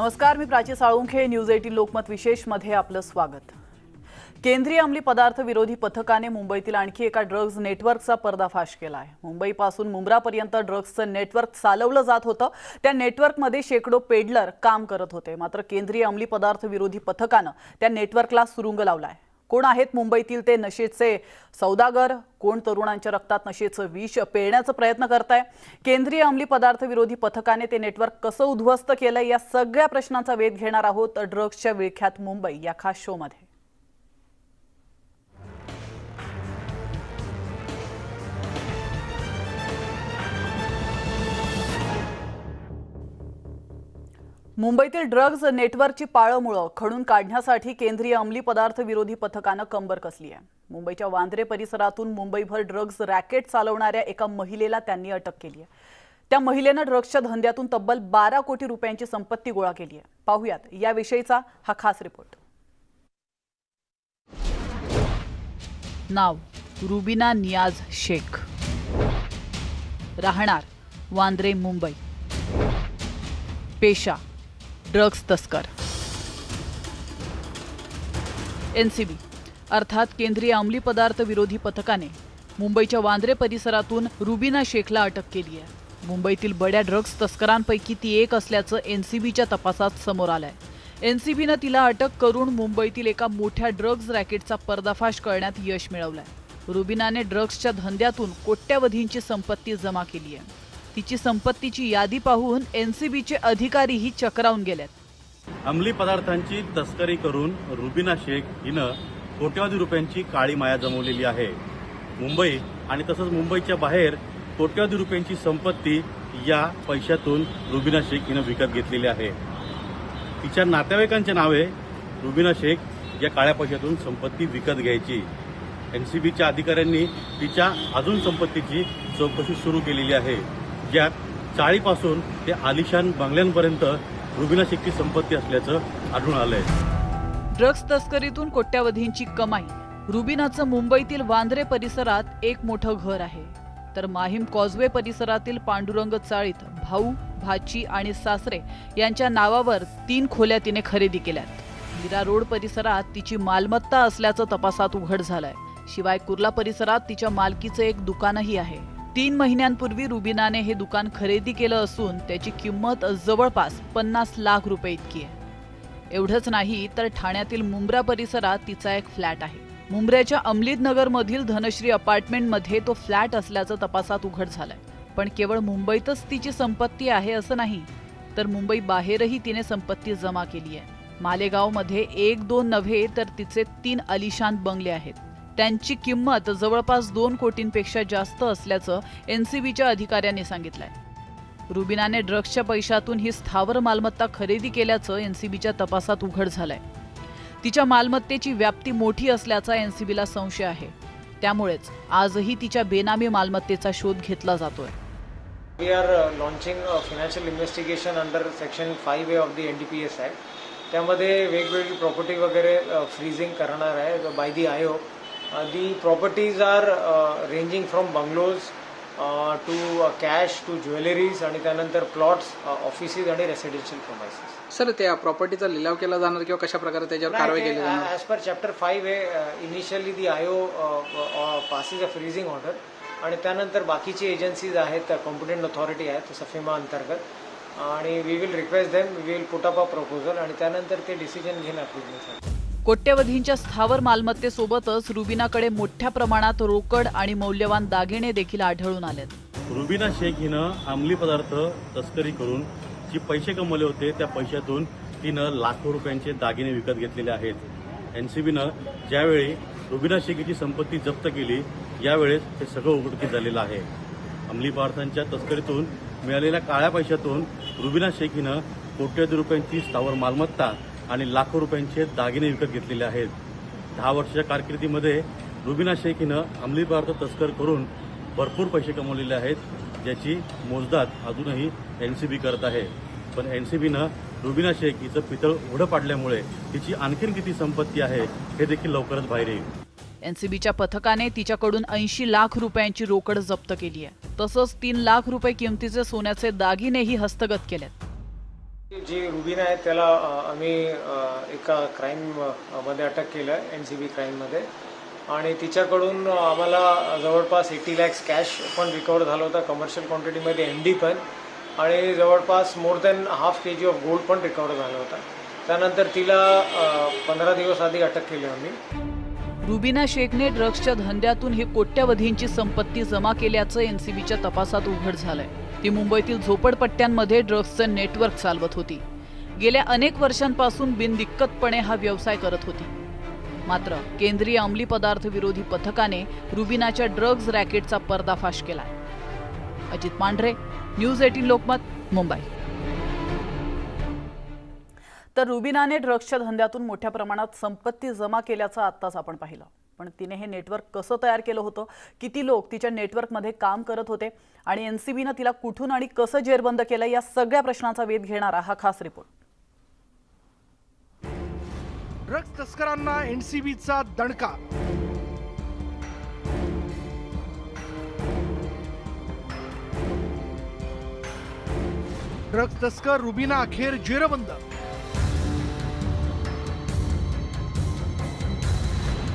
नमस्कार, मी प्राची साळुंखे. न्यूज 18 लोकमत विशेषमध्ये आपलं स्वागत. केंद्रीय अंमली पदार्थ विरोधी पथकाने मुंबईतील आणखी एका ड्रग्ज नेटवर्कचा पर्दाफाश केला आहे. मुंबईपासून मुंब्रापर्यंत ड्रग्जचं नेटवर्क चालवलं जात होतं. त्या नेटवर्कमध्ये शेकडो पेडलर काम करत होते. मात्र केंद्रीय अंमली पदार्थ विरोधी पथकानं त्या नेटवर्कला सुरुंग लावलाय. कोण आहेत मुंबईतील ते नशेचे सौदागर? कोण तरुणांच्या रक्तात नशेचं विष पेरण्याचा प्रयत्न करताय? केंद्रीय अंमली पदार्थ विरोधी पथकाने ते नेटवर्क कसं उद्ध्वस्त केलंय, या सगळ्या प्रश्नांचा वेध घेणार आहोत ड्रग्सच्या विळख्यात मुंबई या खास शो मध्ये. मुंबईतील ड्रग्ज नेटवर्कची पाळंमुळं खणून काढण्यासाठी केंद्रीय अंमली पदार्थ विरोधी पथकानं कंबर कसली आहे. मुंबईच्या वांद्रे परिसरातून मुंबईभर ड्रग्ज रॅकेट चालवणाऱ्या एका महिलेला त्यांनी अटक केली आहे. त्या महिलेनं ड्रग्सच्या धंद्यातून तब्बल 12 कोटी रुपयांची संपत्ती गोळा केली आहे. पाहूयात याविषयीचा हा खास रिपोर्ट. नाव रुबिना नियाज शेख, राहणार वांद्रे मुंबई, पेशा ड्रग्ज तस्कर. एनसीबी अर्थात केंद्रीय अंमली पदार्थ विरोधी पथकाने मुंबईच्या वांद्रे परिसरातून रुबिना शेखला अटक केली आहे. मुंबईतील बड्या ड्रग्ज तस्करांपैकी ती एक असल्याचं एनसीबीच्या तपासात समोर आलंय. एनसीबीनं तिला अटक करून मुंबईतील एका मोठ्या ड्रग्ज रॅकेटचा पर्दाफाश करण्यात यश मिळवलंय. रुबिनाने ड्रग्सच्या धंद्यातून कोट्यवधींची संपत्ती जमा केली आहे. तिची संपत्तीची यादी पाहून एनसीबीचे अधिकारीही चक्रावून गेलेत. अंमली पदार्थांची तस्करी करून रुबिना शेख हिनं कोट्यवधी रुपयांची काळी माया जमवलेली आहे. मुंबई आणि तसंच मुंबईच्या बाहेर कोट्यवधी रुपयांची संपत्ती या पैशातून रुबिना शेख हिनं विकत घेतलेली आहे. तिच्या नातेवाईकांचे नावे रुबिना शेख या काळ्या पैशातून संपत्ती विकत घ्यायची. एनसीबीच्या अधिकाऱ्यांनी तिच्या अजून संपत्तीची चौकशी सुरू केलेली आहे, ज्यात चाळीपासून ते आलिशान बंगल्यांपर्यंत रुबिना शेखची संपत्ती असल्याचं आढळून आलंय. ड्रग्ज तस्करीतून कोट्यवधींची कमाई. रुबिनाचं मुंबईतील वांद्रे परिसरात एक मोठं घर आहे, तर माहीम कॉजवे परिसरातील पांडुरंग चाळीत भाऊ, भाची आणि सासरे यांच्या नावावर 3 खोल्या तिने खरेदी केल्यात. मीरा रोड परिसरात तिची मालमत्ता असल्याचं तपासात उघड झालंय. शिवाय कुर्ला परिसरात तिच्या मालकीचं एक दुकानही आहे. 3 महिन्यांपूर्वी रुबिनाने हे दुकान खरेदी केलं असून त्याची किंमत जवळपास 50 लाख रुपये इतकी आहे. एवढंच नाही तर ठाण्यातील मुंब्रा परिसरात तिचा एक फ्लॅट आहे. मुंब्र्याच्या अमलीनगरमधील धनश्री अपार्टमेंटमध्ये तो फ्लॅट असल्याचं तपासात उघड झालंय. पण केवळ मुंबईतच तिची संपत्ती आहे असं नाही, तर मुंबई बाहेरही तिने संपत्ती जमा केली आहे. मालेगावमध्ये 1-2 नव्हे तर तिचे 3 आलिशान बंगले आहेत. त्यांची किंमत जवळपास 2 कोटींपेक्षा जास्त असल्याचं एनसीबीच्या अधिकाऱ्यांनी सांगितलंय. रुबिनाने ड्रग्सच्या पैशातून ही स्थावर मालमत्ता खरेदी केल्याचं एनसीबीच्या तपासात उघड झालंय. तिच्या मालमत्तेची व्याप्ती मोठी असल्याचा एनसीबीला संशय आहे. त्यामुळेच आजही तिच्या बेनामी मालमत्तेचा शोध घेतला जातोय. We are launching a financial investigation under section 5A of the NDPS Act. त्यामध्ये वेगवेगळी प्रॉपर्टी वगैरे फ्रीजिंग करणार आहे बाय दी आयोग. The properties are ranging from bungalows to cash to jewelries आणि त्यानंतर प्लॉट्स, ऑफिसेस आणि रेसिडेन्शियल प्रोमाइसेस. सर, त्या प्रॉपर्टीचा लिलाव केला जाणार किंवा कशा प्रकारे त्याच्यावर कारवाई केली जाणार? As per chapter 5A initially the आयोग पासेस अ फ्रीजिंग ऑर्डर आणि त्यानंतर बाकीची एजन्सीज आहेत, कॉम्पिटंट ऑथॉरिटी आहेत सफेमा अंतर्गत, आणि we will request them, we will put up a proposal आणि त्यानंतर ते डिसिजन घेणं अप्रूव्हसाठी. कोट्यवधींच्या स्थावर मालमत्तेसोबतच रुबिनाकडे मोठ्या प्रमाणात रोकड आणि मौल्यवान दागिने देखील आढळून आलेत. रुबिना शेख हिनं अंमली पदार्थ तस्करी करून जे पैसे कमवले होते त्या पैशातून तिनं लाखो रुपयांचे दागिने विकत घेतलेले आहेत. एनसीबीनं ज्यावेळी रुबिना शेख हिची संपत्ती जप्त केली, यावेळेस हे सगळं उघडकीस झालेलं आहे. अंमली पदार्थांच्या तस्करीतून मिळालेल्या काळ्या पैशातून रुबिना शेख हिनं कोट्यवधी रुपयांची स्थावर मालमत्ता आणि लाखो रुपयांचे दागिने विकत घेतलेले आहेत. 10 वर्षाच्या कारकिर्दीमध्ये रुबिना शेख हिनं अंमली पदार्थ तस्कर करून भरपूर पैसे कमवलेले आहेत, ज्याची मोजदाद अजूनही एनसीबी करत आहे. पण एनसीबीनं रुबिना शेख हिचं पितळ उघडं पाडल्यामुळे तिची आणखीन किती संपत्ती आहे हे देखील लवकरच बाहेर येईल. एनसीबीच्या पथकाने तिच्याकडून 80 लाख रुपयांची रोकड जप्त केली आहे. तसंच 3 लाख रुपये किमतीचे सोन्याचे दागिनेही हस्तगत केलेत. जी रुबीना आहे त्याला आम्ही एका क्राईम मध्ये अटक केलं NCB क्राईममध्ये आणि तिच्याकडून आम्हाला जवळपास 80 लाख कॅश पण रिकवर झालं होतं, कमर्शियल क्वांटिटीमध्ये MD पण आणि जवळपास more than half kg of gold पण रिकवर झालं होतं. त्यानंतर तिला 15 दिवस आधी अटक केली आम्ही. रुबीना शेखने ड्रग्सच्या धंद्यातून ही कोट्यवधींची संपत्ती जमा केल्याचं NCBच्या तपासात उघड झालंय. ती मुंबईतील झोपडपट्ट्यांमध्ये ड्रग्सचं नेटवर्क चालवत होती. गेल्या अनेक वर्षांपासून बिनदिक्कतपणे हा व्यवसाय करत होती. मात्र केंद्रीय अंमली पदार्थ विरोधी पथकाने रुबीनाच्या ड्रग्ज रॅकेटचा पर्दाफाश केला. अजित पांढरे, न्यूज 18 लोकमत, मुंबई. तर रुबीनाने ड्रग्सच्या धंद्यातून मोठ्या प्रमाणात संपत्ती जमा केल्याचं आत्ताच आपण पाहिलं. पण तिने हे नेटवर्क कसं तयार केलं होतं, किती लोक तिच्या नेटवर्कमध्ये काम करत होते आणि NCBनं तिला कुठून आणि कसं जेरबंद केलं, या सगळ्या प्रश्नांचा वेध घेणारा हा खास रिपोर्ट. ड्रग्ज तस्करांना NCBचा दणका. ड्रग्ज तस्कर रुबीना अखेर जेरबंद.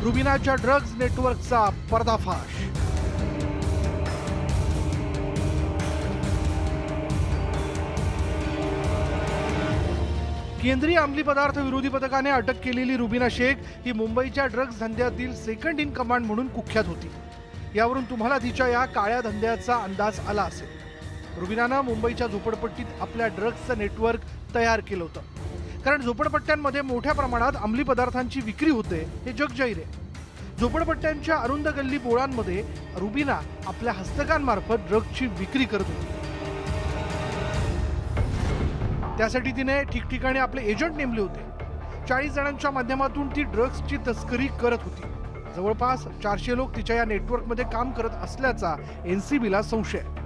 रुबीनाच्या ड्रग्ज नेटवर्कचा पर्दाफाश. केंद्रीय अंमली पदार्थ विरोधी पथकाने अटक केलेली रुबीना शेख ही मुंबईच्या ड्रग्ज धंद्यातील सेकंड इन कमांड म्हणून कुख्यात होती. यावरून तुम्हाला तिच्या या काळ्या धंद्याचा अंदाज आला असेल. रुबीनानं मुंबईच्या झोपडपट्टीत आपल्या ड्रग्जचं नेटवर्क तयार केलं होतं, कारण झोपडपट्ट्यांमध्ये मोठ्या प्रमाणात अंमली पदार्थांची विक्री होते हे जग जाहीर आहे. झोपडपट्ट्यांच्या अरुंद गल्ली बोळांमध्ये रुबीना आपल्या हस्तकांमार्फत ड्रग्जची विक्री करत होती. त्यासाठी तिने ठिकठिकाणी आपले एजंट नेमले होते. 40 जणांच्या माध्यमातून ती ड्रग्जची तस्करी करत होती. जवळपास 400 लोक तिच्या या नेटवर्कमध्ये काम करत असल्याचा NCBला संशय आहे.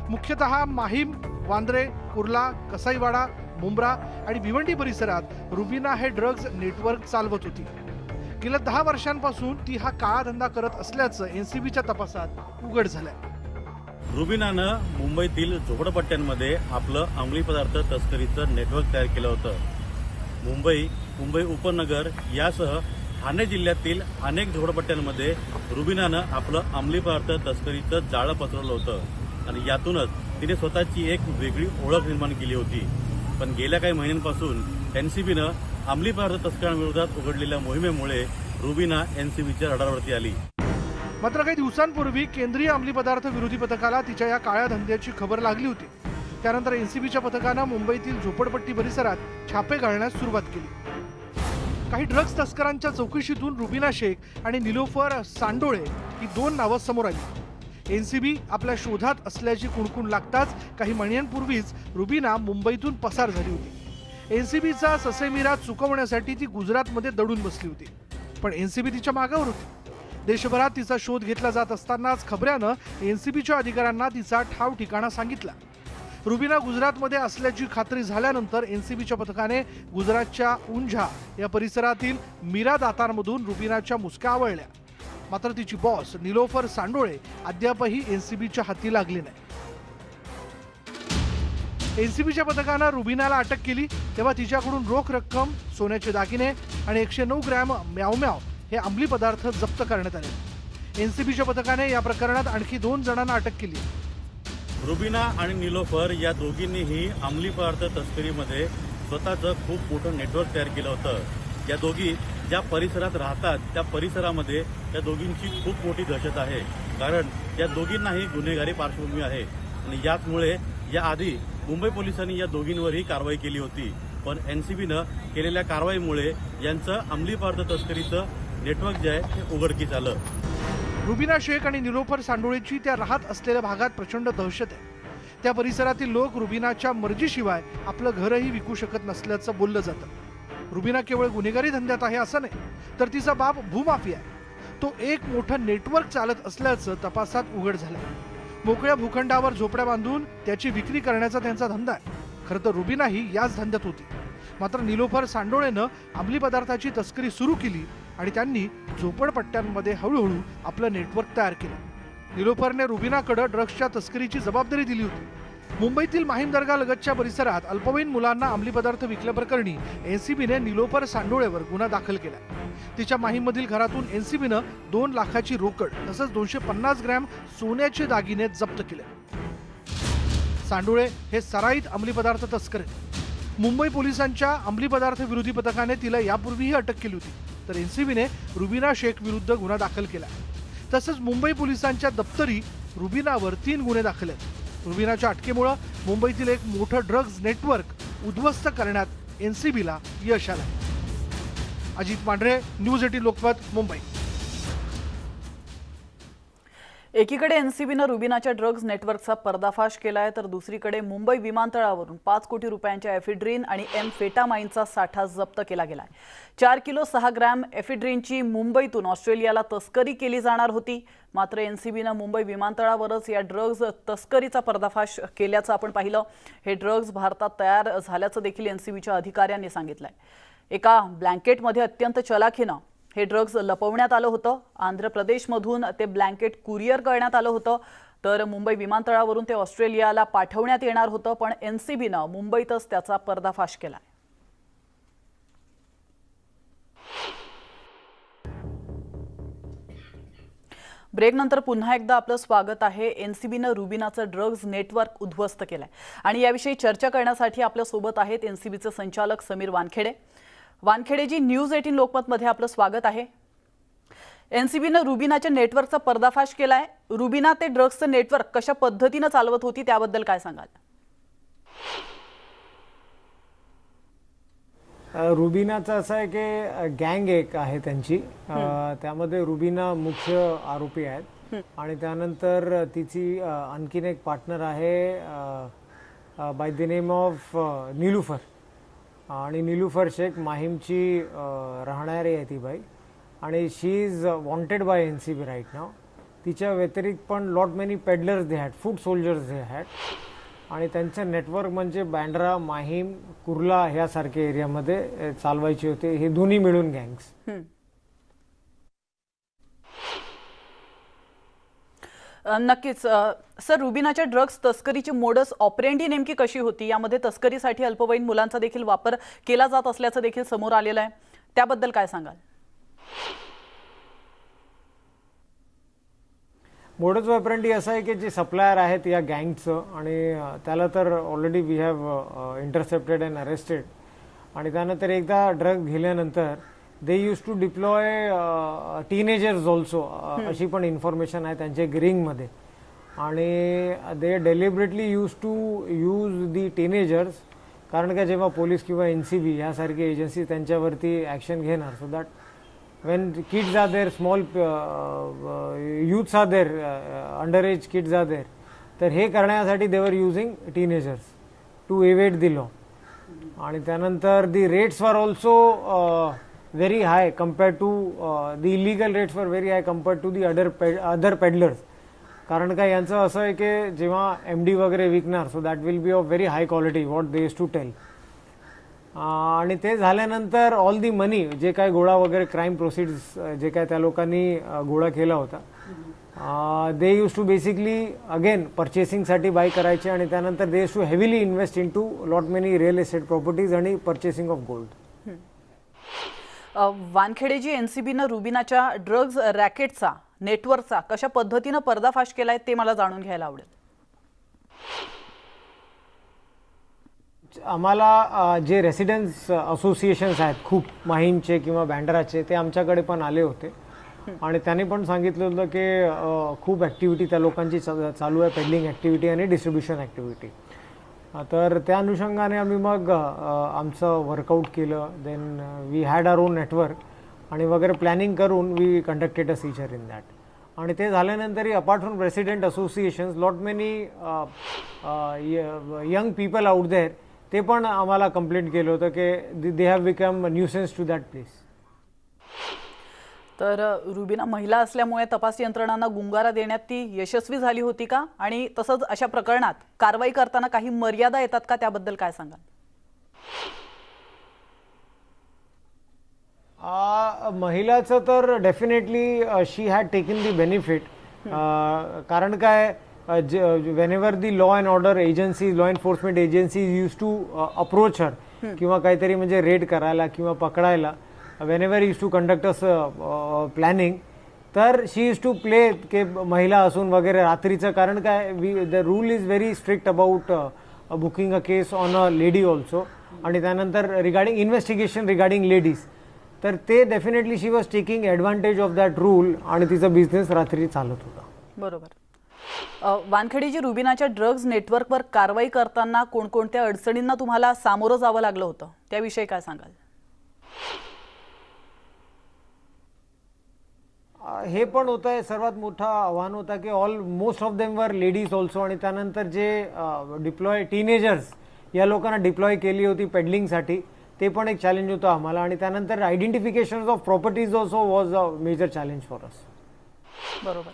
मुख्यतः माहीम, वांद्रे, कुर्ला, कसाईवाडा, मुंब्रा आणि भिवंडी परिसरात रुबीना हे ड्रग्ज नेटवर्क चालवत होती. गेल्या 10 वर्षांपासून ती हा काळा धंदा करत असल्याचं NCBच्या तपासात उघड झालंय. रुबीनानं मुंबईतील झोपडपट्ट्यांमध्ये आपलं अंमली पदार्थ तस्करीचं नेटवर्क तयार केलं होतं. मुंबई उपनगर यासह ठाणे जिल्ह्यातील अनेक झोपडपट्ट्यांमध्ये रुबीनानं आपलं अंमली पदार्थ तस्करीचं जाळं पसरवलं होतं आणि यातूनच तिने स्वतःची एक वेगळी ओळख निर्माण केली होती. पण गेल्या काही महिन्यांपासून NCBनं अंमली पदार्थ तस्करांविरोधात उघडलेल्या मोहिमेमुळे रुबीना NCBच्या रडारवरती आली. मात्र काही दिवसांपूर्वी केंद्रीय अंमली पदार्थ विरोधी पथकाला तिच्या या काळ्या धंद्याची खबर लागली होती. त्यानंतर NCBच्या पथकानं मुंबईतील झोपडपट्टी परिसरात छापे घालण्यास सुरुवात केली. काही ड्रग्ज तस्करांच्या चौकशीतून रुबीना शेख आणि निलोफर सांडोळे ही 2 नावं समोर आली. NCB आपल्या शोधात असल्याची कुणकुण लागताच काही महिन्यांपूर्वीच रुबीना मुंबईतून पसार झाली होती. NCBचा ससेमिरा चुकवण्यासाठी ती गुजरातमध्ये दडून बसली होती. पण NCB तिच्या मागावर होती. देशभरात तिचा शोध घेतला जात असतानाच खबऱ्यानं NCBच्या अधिकाऱ्यांना तिचा ठाव ठिकाणा सांगितला. रुबीना गुजरातमध्ये असल्याची खात्री झाल्यानंतर NCBच्या पथकाने गुजरातच्या उंझा या परिसरातील मीरा दातारमधून रुबीनाच्या मुसक्या आवळल्या. मात्र तिची बॉस निलोफर सांडोळे अद्यापही NCBच्या हाती लागली नाही. NCBच्या पथकानं रुबीनाला अटक केली तेव्हा तिच्याकडून रोख रक्कम, सोन्याचे दागिने आणि 109 ग्रॅम म्याव हे अंमली पदार्थ जप्त करण्यात आले. NCBच्या पथकाने या प्रकरणात आणखी 2 जणांना अटक केली. रुबीना आणि निलोफर या दोघींनीही अंमली पदार्थ तस्करीमध्ये स्वतःचं खूप मोठं नेटवर्क तयार केलं होतं. या दोघी ज्या परिसरात राहतात त्या परिसरामध्ये या दोघींची खूप मोठी दहशत आहे, कारण या दोघींनाही गुन्हेगारी पार्श्वभूमी आहे आणि याचमुळे याआधी मुंबई पोलिसांनी या दोघींवरही कारवाई केली होती. पण NCBनं केलेल्या कारवाईमुळे यांचं अंमली पदार्थ तस्करीचं नेटवर्क जे आहे ते उघडकीस आलं. रुबीना शेख आणि निलोफर सांडोळेची त्या राहत असलेल्या भागात प्रचंड दहशत आहे. त्या परिसरातील लोक रुबीनाच्या मर्जीशिवाय आपलं घरही विकू शकत नसल्याचं बोललं जातं. रुबीना केवळ गुन्हेगारी धंद्यात आहे असं नाही, तर तिचा बाप भूमाफिया आहे. तो एक मोठं नेटवर्क चालत असल्याचं तपासात उघड झालंय. मोकळ्या भूखंडावर झोपड्या बांधून त्याची विक्री करण्याचा त्यांचा धंदा आहे. खरं तर रुबीनाही याच धंद्यात होती. मात्र निलोफर सांडोळेनं अंमली पदार्थाची तस्करी सुरू केली आणि त्यांनी झोपडपट्ट्यांमध्ये हळूहळू आपलं नेटवर्क तयार केलं. निलोफरने रुबीनाकडे ड्रग्सच्या तस्करीची जबाबदारी दिली होती. मुंबईतील माहीम दर्गा लगतच्या परिसरात अल्पवयीन मुलांना अंमली पदार्थ विकल्याप्रकरणी एनसीबीने निलोफर सांडोळेवर गुन्हा दाखल केला. तिच्या माहीममधील घरातून एनसीबीनं 2 लाखाची रोकड तसंच 250 ग्रॅम सोन्याचे दागिने जप्त केले. सांडोळे हे सराईत अंमली पदार्थ तस्कर आहेत. मुंबई पोलिसांच्या अंमली पदार्थ विरोधी पथकाने तिला यापूर्वीही अटक केली होती, तर एनसीबीने रुबीना शेख विरुद्ध गुन्हा दाखल केला. तसंच मुंबई पोलिसांच्या दप्तरी रुबीनावर 3 गुन्हे दाखल आहेत. रुबीनाच्या अटकेमुळे मुंबईतील एक मोठं ड्रग्ज नेटवर्क उद्ध्वस्त करण्यात एनसीबीला यश आलं. अजित मांढरे, न्यूज 18 लोकमत, मुंबई. एकीकडे एनसीबीनं रुबीनाच्या ड्रग्ज नेटवर्कचा पर्दाफाश केलाय, तर दुसरीकडे मुंबई विमानतळावरून 5 कोटी रुपयांच्या एफिड्रिन आणि एम्फेटामाइनचा साठा जप्त केला गेलाय. 4 किलो 6 ग्रॅम एफिड्रिनची मुंबईतून ऑस्ट्रेलियाला तस्करी केली जाणार होती. मात्र एनसीबीनं मुंबई विमानतळावरच या ड्रग्ज तस्करीचा पर्दाफाश केल्याचं आपण पाहिलं. हे ड्रग्ज भारतात तयार झाल्याचं देखील एनसीबीच्या अधिकाऱ्यांनी सांगितलंय. एका ब्लँकेटमध्ये अत्यंत चलाखीनं हे ड्रग्ज लपवण्यात आलं होतं. आंध्र प्रदेशमधून ते ब्लँकेट कुरिअर करण्यात आलं होतं, तर मुंबई विमानतळावरून ते ऑस्ट्रेलियाला पाठवण्यात येणार होतं. पण एनसीबीनं मुंबईतच त्याचा पर्दाफाश केला. ब्रेकनंतर पुन्हा एकदा आपलं स्वागत आहे. एनसीबीनं रुबीनाचं ड्रग्ज नेटवर्क उद्ध्वस्त केलंय आणि याविषयी चर्चा करण्यासाठी आपल्या सोबत आहेत एनसीबीचे संचालक समीर वानखेडे. वानखेडेजी, न्यूज 18 लोकमतमध्ये आपलं स्वागत आहे. एनसीबीनं रुबीनाच्या नेटवर्कचा पर्दाफाश केलाय. रुबीना ते ड्रग्जचं नेटवर्क कशा पद्धतीनं चालवत होती त्याबद्दल काय सांगाल? रुबीनाचं असं आहे की गँग एक आहे त्यांची, त्यामध्ये रुबीना मुख्य आरोपी आहेत आणि त्यानंतर तिची आणखीन एक पार्टनर आहे by the name of Nilufar, आणि निलुफर शेख माहीमची राहणारी आहे ती बाई, आणि she is wanted by NCB right नाव. तिच्या व्यतिरिक्त पण lot many peddlers they had, foot soldiers they had, आणि त्यांचं नेटवर्क म्हणजे बँड्रा, माहीम, कुर्ला ह्यासारख्या एरियामध्ये चालवायचे होते हे दोन्ही मिळून गँग्स. नक्कीच सर, रुबीनाच्या ड्रग्ज तस्करीची मोडस ऑपरेंडी नेमकी कशी होती? यामध्ये तस्करीसाठी अल्पवयीन मुलांचा देखील वापर केला जात असल्याचं देखील समोर आलेलं आहे, त्याबद्दल काय सांगाल? मोडस ऑपरेंडी असं आहे की जे सप्लायर आहेत या गँगचं, आणि त्याला तर already we have intercepted and arrested, आणि त्यानंतर एकदा ड्रग घेतल्यानंतर they use to deploy teenagers also, अशी पण इन्फॉर्मेशन आहे त्यांच्या ग्रिंगमध्ये, आणि they deliberately use to use the teenagers, कारण का जेव्हा पोलीस किंवा एनसीबी ह्यासारखी एजन्सी त्यांच्यावरती ॲक्शन घेणार, so that when kids are there, small youths are there, underage kids are there, तर हे करण्यासाठी they were using teenagers to evade the law. आणि त्यानंतर the rates were also very high compared to the illegal rates were very high compared to the other peddlers. कारण का यांचं असं आहे की जेव्हा MD वगैरे विकणार, so that will be of very high quality what they used to tell. आणि ते झाल्यानंतर ऑल दी मनी जे काय गोळा वगैरे क्राईम प्रोसिड्स जे काय त्या लोकांनी गोळा केला होता, they use to basically again पर्चेसिंगसाठी बाय करायचे, आणि त्यानंतर they use to heavily invest in to lot many real estate properties आणि पर्चेसिंग ऑफ गोल्ड. वानखेडेजी, एनसीबीनं रुबीनाच्या ड्रग्ज रॅकेटचा नेटवर्कचा कशा पद्धतीनं पर्दाफाश केलाय ते मला जाणून घ्यायला आवडेल. आम्हाला जे रेसिडेन्स असोसिएशन्स आहेत खूप माहीमचे किंवा बँड्राचे, ते आमच्याकडे पण आले होते, आणि त्यांनी पण सांगितलं होतं की खूप ॲक्टिव्हिटी त्या लोकांची चालू आहे, पेडलिंग ॲक्टिव्हिटी आणि डिस्ट्रीब्युशन ॲक्टिव्हिटी. तर त्या अनुषंगाने आम्ही मग आमचं वर्कआउट केलं. Then we had our own network आणि वगैरे प्लॅनिंग करून we conducted a seizure in that. आणि ते झाल्यानंतरही apart from resident associations lot many young people out there, ते पण आम्हाला कंप्लेंट केलं होतं की they have become nuisance to that place. तर रुबीना महिला असल्यामुळे तपास यंत्रणांना गुंगारा देण्यात ती यशस्वी झाली होती का? आणि तसंच अशा प्रकरणात कारवाई करताना काही मर्यादा येतात का, त्याबद्दल काय सांगाल? महिलाचं तर definitely she had taken the benefit. कारण काय, whenever the law and order agencies, law enforcement agencies used to approach her किंवा काहीतरी म्हणजे रेड करायला किंवा पकडायला, whenever used to conduct a planning, तर शी यूज टू प्ले के महिला असून वगैरे रात्रीचं, कारण काय the rule is very strict about booking a case on a lady also, आणि त्यानंतर रिगार्डिंग इन्व्हेस्टिगेशन रिगार्डिंग लेडीज, तर ते definitely she was taking advantage of that rule आणि तिचा बिझनेस रात्री चालत होता. बरोबर. वानखेडेजी, रुबिनाच्या ड्रग्ज नेटवर्कवर कारवाई करताना कोणकोणत्या अडचणींना तुम्हाला सामोरं जावं लागलं होतं, त्याविषयी काय सांगाल? हे पण होतं आहे, सर्वात मोठा आव्हान होता की most of them were ladies also, आणि त्यानंतर जे डिप्लॉय टीनेजर्स या लोकांना डिप्लॉय केली होती पेडलिंगसाठी, ते पण एक चॅलेंज होतं आम्हाला. आणि त्यानंतर identification of properties also was a major challenge for us. बरोबर.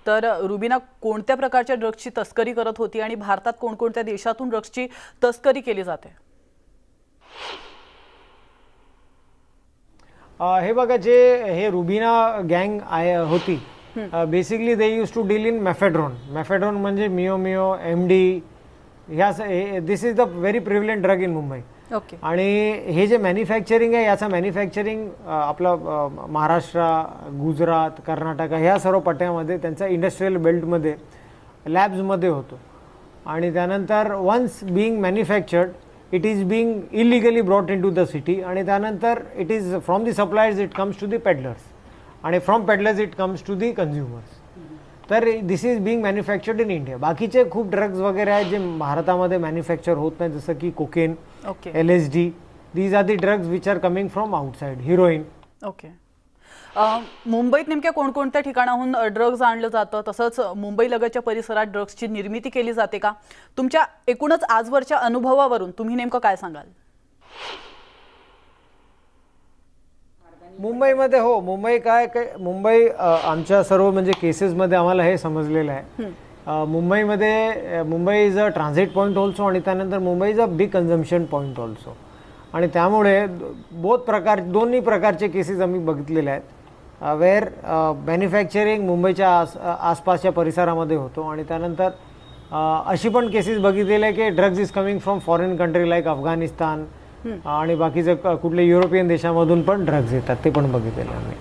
तर रुबिना कोणत्या प्रकारच्या ड्रग्सची तस्करी करत होती आणि भारतात कोणकोणत्या देशातून ड्रग्सची तस्करी केली जाते? हे बघा, जे हे रुबिना गँग होती, basically they use to deal in mephedrone म्हणजे मिओ MD, ह्या this is the very prevalent drug in Mumbai. Okay. आणि हे जे मॅन्युफॅक्चरिंग आहे, याचं मॅन्युफॅक्चरिंग आपला महाराष्ट्र, गुजरात, कर्नाटक ह्या सर्व पट्ट्यामध्ये त्यांचा इंडस्ट्रियल बेल्टमध्ये लॅब्समध्ये होतो. आणि त्यानंतर once being manufactured it is being illegally brought into the city, आणि त्यानंतर it is from the suppliers it comes to the peddlers, आणि from peddlers it comes to the consumers. तर this is being manufactured in India. बाकीचे खूप drugs वगैरे आहेत जे भारतामध्ये मॅन्युफॅक्चर होत नाही, जसं की cocaine, LSD. these are the drugs which are coming from outside, heroin. Okay. मुंबईत नेमक्या कोणकोणत्या ठिकाणाहून ड्रग्ज आणलं जातं, तसंच मुंबई लगतच्या परिसरात ड्रग्सची निर्मिती केली जाते का? तुमच्या एकूणच आजवरच्या अनुभवावरून तुम्ही नेमकं काय सांगाल? मुंबईमध्ये मुंबई मुंबई आमच्या सर्व म्हणजे केसेसमध्ये आम्हाला हे समजलेलं आहे, Mumbai is a transit point also, आणि त्यानंतर Mumbai is a big consumption point also. आणि त्यामुळे दोन्ही प्रकारचे केसेस आम्ही बघितलेले आहेत, वेअर मॅन्युफॅक्चरिंग मुंबईच्या आसपासच्या परिसरामध्ये होतो. आणि त्यानंतर अशी पण केसेस बघितलेले आहे की drugs is coming from foreign country like Afghanistan, आणि बाकीचं कुठले युरोपियन देशामधून पण ड्रग्ज येतात, ते पण बघितलेले आम्ही.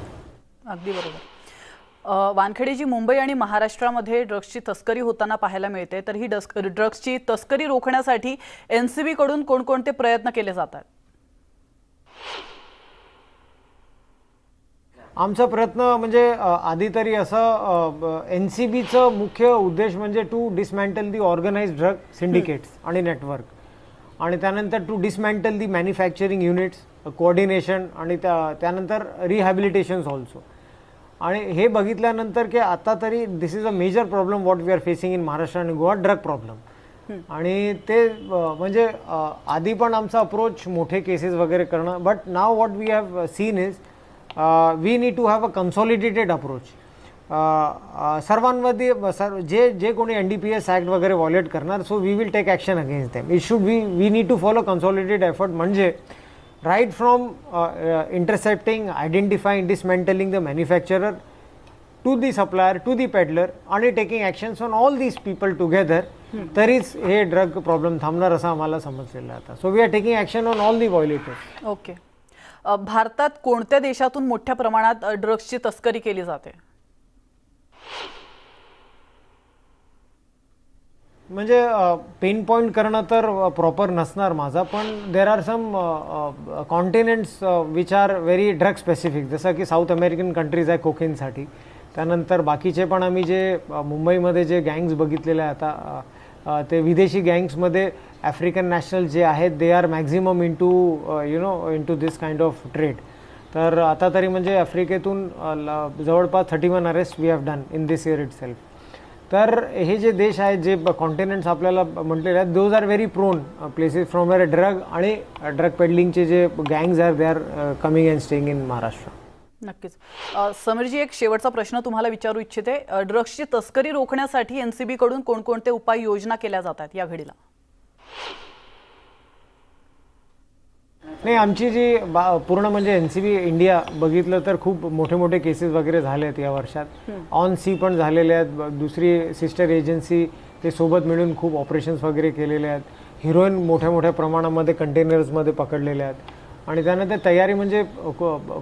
अगदी बरोबर. वानखेडेजी, मुंबई आणि महाराष्ट्रामध्ये ड्रग्सची तस्करी होताना पाहायला मिळते, तर ही ड्रग्सची तस्करी रोखण्यासाठी NCB कडून कोणकोणते प्रयत्न केले जातात? आमचा प्रयत्न म्हणजे आधी तरी असं NCBचं मुख्य उद्देश म्हणजे to dismantle the organised drug syndicates आणि नेटवर्क, आणि त्यानंतर to dismantle the manufacturing units, coordination, आणि त्यानंतर रिहॅबिलिटेशन्स ऑल्सो. आणि हे बघितल्यानंतर की आता तरी this is a major problem what we are facing in Maharashtra आणि गोवा, ड्रग प्रॉब्लेम. आणि ते म्हणजे आधी पण आमचा अप्रोच मोठे केसेस वगैरे करणं, but now what we have seen is we need to have a consolidated approach. सर्वांमध्ये जे कोणी NDPS ॲक्ट वगैरे व्हायोलेट करणार, so we will take action against them. It should we need to follow consolidated effort, म्हणजे right from intercepting, identifying, dismantling the manufacturer to the supplier to the peddler, आणि taking actions on all these people together, तरीच हे drug problem थांबणार असं आम्हाला समजलेलं आहे आता. So we are taking action on all the violators. Okay. भारतात कोणत्या देशातून मोठ्या प्रमाणात ड्रग्सची तस्करी केली जाते? म्हणजे पेन पॉईंट करणं तर प्रॉपर नसणार माझा, पण there are some continents which are very drug specific, जसं की साऊथ अमेरिकन कंट्रीज आहे कोकेनसाठी. त्यानंतर बाकीचे पण आम्ही जे मुंबईमध्ये जे गँग्स बघितलेले आहे आता, ते विदेशी गँग्समध्ये आफ्रिकन नॅशनल जे आहेत, they are maximum into this kind of trade. तर आता तरी म्हणजे आफ्रिकेतून जवळपास 31 arrest we have done in this year itself. तर हे जे देश आहेत, जे कॉन्टिनेंट्स आपल्याला म्हटलेले आहेत, those R very prone places from where drug आणि ड्रग पेडलिंगचे जे gangs R, they are coming and staying in Maharashtra. नक्कीच. समीरजी, एक शेवटचा प्रश्न तुम्हाला विचारू इच्छिते. ड्रग्सची तस्करी रोखण्यासाठी NCB कडून कोणकोणते उपाययोजना केल्या जातात या घडीला? नाही, आमची जी पूर्ण म्हणजे NCB इंडिया बघितलं तर खूप मोठे मोठे केसेस वगैरे झाले आहेत या वर्षात. ऑन सी पण झालेले आहेत. दुसरी सिस्टर एजन्सी ते सोबत मिळून खूप ऑपरेशन्स वगैरे केलेले आहेत. हिरोईन मोठ्या मोठ्या प्रमाणामध्ये कंटेनर्समध्ये पकडलेले आहेत आणि त्यानंतर तयारी म्हणजे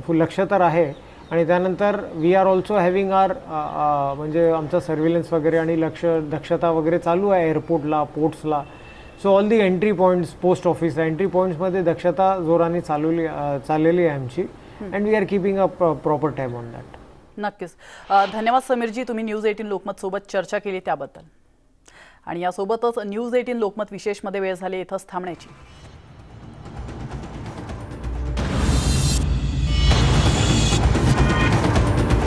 लक्ष तर आहे. आणि त्यानंतर we are also having are म्हणजे आमचं सर्व्हिलन्स वगैरे आणि दक्षता वगैरे चालू आहे एअरपोर्टला, पोर्ट्सला. So all the entry points, post office entry पॉईंट्समध्ये दक्षता जोराने चाललेली आहे आमची. And we are keeping a proper time on that. नक्कीच. धन्यवाद समीरजी, तुम्ही न्यूज 18 लोकमत सोबत चर्चा केली त्याबद्दल. आणि यासोबतच न्यूज 18 लोकमत विशेषमध्ये वेळ झाली इथंच थांबण्याची.